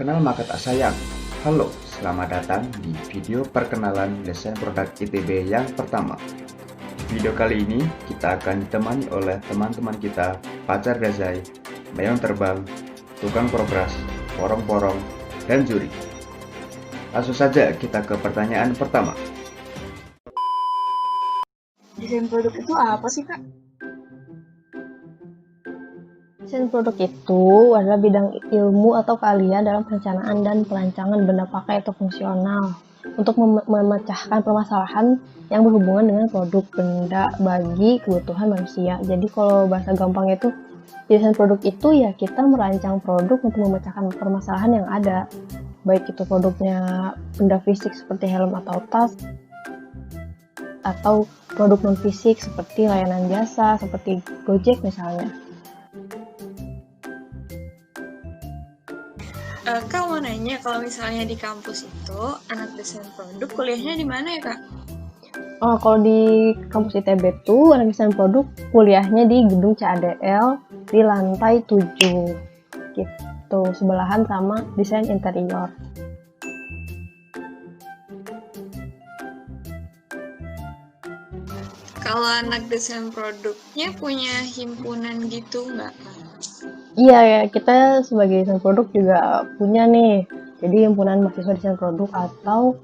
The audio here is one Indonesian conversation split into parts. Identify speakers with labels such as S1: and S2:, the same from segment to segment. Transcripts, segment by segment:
S1: kenal maka tak sayang. Halo, selamat datang di video perkenalan desain produk ITB yang pertama. Di video kali ini, kita akan ditemani oleh teman-teman kita, Pacar Gazai, Mayang Terbang, Tukang Progres, Porong-Porong, dan Juri. Langsung saja kita ke pertanyaan pertama.
S2: Desain produk itu apa sih, Kak?
S3: Desain produk itu adalah bidang ilmu atau keahlian dalam perencanaan dan perancangan benda pakai atau fungsional untuk memecahkan permasalahan yang berhubungan dengan produk benda bagi kebutuhan manusia. Jadi kalau bahasa gampang itu, desain produk itu ya kita merancang produk untuk memecahkan permasalahan yang ada. Baik itu produknya benda fisik seperti helm atau tas, atau produk non fisik seperti layanan jasa seperti Gojek misalnya.
S2: Kak mau nanya, kalau misalnya di kampus itu anak desain produk kuliahnya di mana ya, Kak?
S3: Oh, kalau di kampus ITB tuh anak desain produk kuliahnya di gedung CADL di lantai 7 gitu, sebelahan sama desain interior.
S2: Kalau anak desain produknya punya himpunan gitu nggak, Kak?
S3: Iya ya, kita sebagai desain produk juga punya nih. Jadi himpunan mahasiswa desain produk atau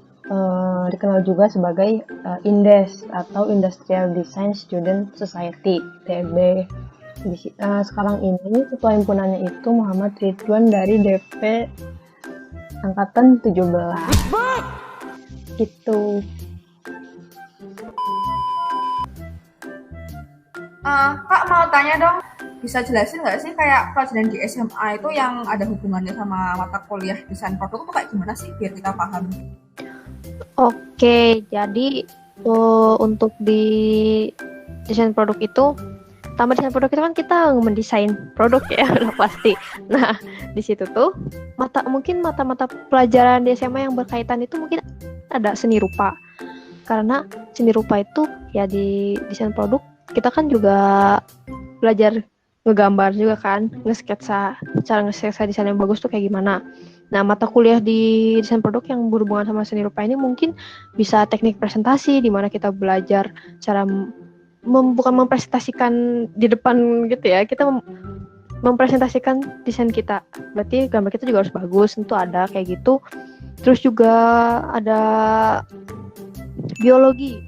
S3: dikenal juga sebagai INDES atau Industrial Design Student Society (ITB). Sekarang ini ketua himpunannya itu Muhammad Ridwan dari DP angkatan 17. Gitu.
S4: Kak mau tanya dong, bisa jelasin nggak sih kayak pelajaran di SMA itu yang ada hubungannya sama mata kuliah desain produk itu kayak gimana sih biar kita paham?
S5: Oke, jadi untuk di desain produk itu, pertama desain produk itu kan kita mendesain produk ya, udah pasti. Nah, di situ tuh mungkin mata-mata pelajaran di SMA yang berkaitan itu mungkin ada seni rupa. Karena seni rupa itu ya di desain produk kita kan juga belajar ngegambar juga kan, cara nge-sketsa desain yang bagus tuh kayak gimana. Nah, mata kuliah di desain produk yang berhubungan sama seni rupa ini mungkin bisa teknik presentasi, di mana kita belajar cara bukan mempresentasikan di depan gitu ya, kita mempresentasikan desain kita. Berarti gambar kita juga harus bagus, tentu ada kayak gitu. Terus juga ada biologi.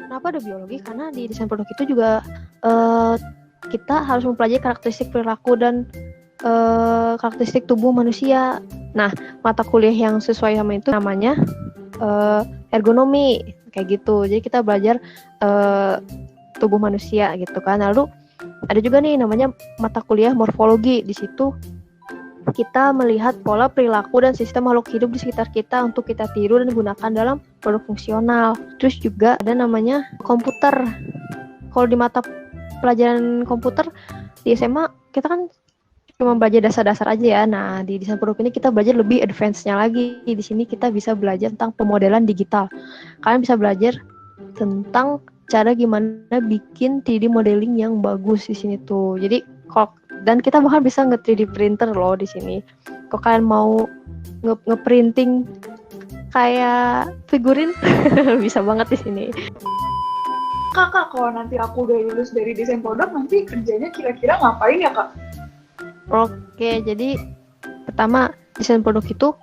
S5: Kenapa ada biologi? Karena di desain produk itu juga kita harus mempelajari karakteristik perilaku dan karakteristik tubuh manusia. Nah, mata kuliah yang sesuai sama itu namanya ergonomi, kayak gitu. Jadi kita belajar tubuh manusia gitu kan. Lalu ada juga nih namanya mata kuliah morfologi. Di situ kita melihat pola perilaku dan sistem makhluk hidup di sekitar kita untuk kita tiru dan gunakan dalam produk fungsional. Terus juga ada namanya komputer. Kalau di mata pelajaran komputer di SMA kita kan cuma belajar dasar-dasar aja ya. Nah, di desain produk ini kita belajar lebih advance-nya lagi. Di sini kita bisa belajar tentang pemodelan digital. Kalian bisa belajar tentang cara gimana bikin 3D modeling yang bagus di sini tuh. Jadi dan kita bahkan bisa nge-3D printer loh di sini. Kalau kalian mau nge-printing kayak figurin bisa banget di sini.
S6: Kak, kalau nanti aku udah lulus dari desain produk, nanti kerjanya kira-kira ngapain ya, Kak?
S5: Oke, jadi pertama desain produk itu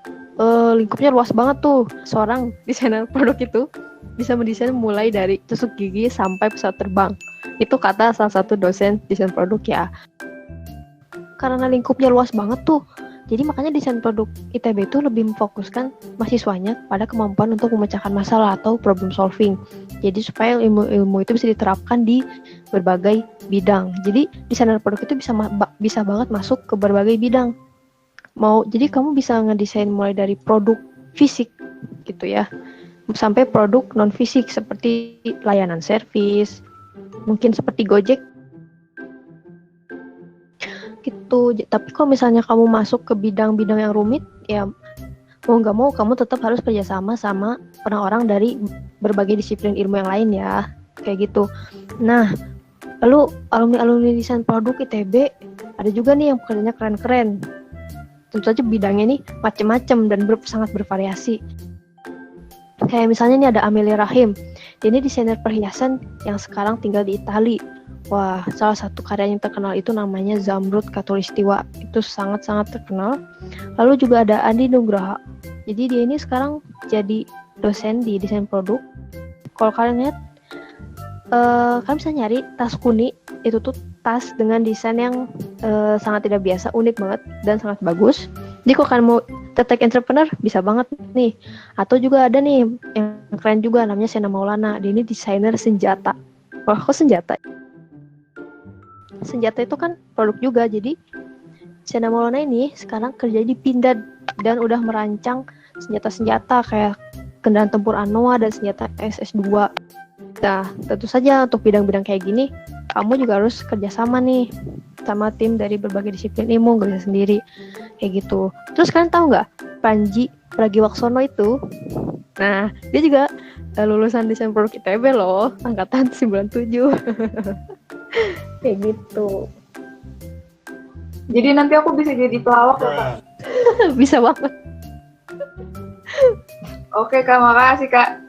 S5: lingkupnya luas banget tuh. Seorang desainer produk itu bisa mendesain mulai dari tusuk gigi sampai pesawat terbang. Itu kata salah satu dosen desain produk ya. Karena lingkupnya luas banget tuh, jadi makanya desain produk ITB itu lebih memfokuskan mahasiswanya pada kemampuan untuk memecahkan masalah atau problem solving. Jadi supaya ilmu itu bisa diterapkan di berbagai bidang. Jadi desainer produk itu bisa banget masuk ke berbagai bidang. Jadi kamu bisa ngedesain mulai dari produk fisik gitu ya, sampai produk non fisik seperti layanan servis, mungkin seperti Gojek gitu. Tapi kalau misalnya kamu masuk ke bidang-bidang yang rumit, ya mau nggak mau kamu tetap harus kerjasama sama orang-orang dari berbagai disiplin ilmu yang lain ya, kayak gitu. Nah, lalu alumni desain produk ITB ada juga nih yang pekerjaannya keren-keren. tentu saja bidangnya nih macam-macam dan sangat bervariasi. Kayak misalnya nih ada Amelia Rahim. Dia ini desainer perhiasan yang sekarang tinggal di Italia. Wah, salah satu karya yang terkenal itu namanya Zamrud Khatulistiwa. Itu sangat-sangat terkenal. Lalu juga ada Andi Nugraha. Jadi dia ini sekarang jadi dosen di desain produk. Kalau kalian lihat, kalian bisa nyari tas Kuni. Itu tuh tas dengan desain yang sangat tidak biasa, unik banget, dan sangat bagus. Jadi kalau kalian mau tertarik entrepreneur, bisa banget nih. Atau juga ada nih yang keren juga, namanya Sena Maulana. Dia ini desainer senjata. Wah, kok senjata? Senjata itu kan produk juga. Jadi Sena Maulana ini sekarang kerja di Pindad dan udah merancang senjata-senjata kayak kendaraan tempur Anoa dan senjata SS-2. Nah, tentu saja untuk bidang-bidang kayak gini, kamu juga harus kerjasama nih sama tim dari berbagai disiplin ilmu, gak bisa sendiri kayak gitu. Terus kalian tahu nggak Panji Pragiwaksono itu? Nah, dia juga lulusan desain produk ITB loh, angkatan 97. Kayak gitu.
S6: Jadi nanti aku bisa jadi pelawak ya, Kak?
S5: Bisa banget.
S6: Oke, Kak, makasih, Kak.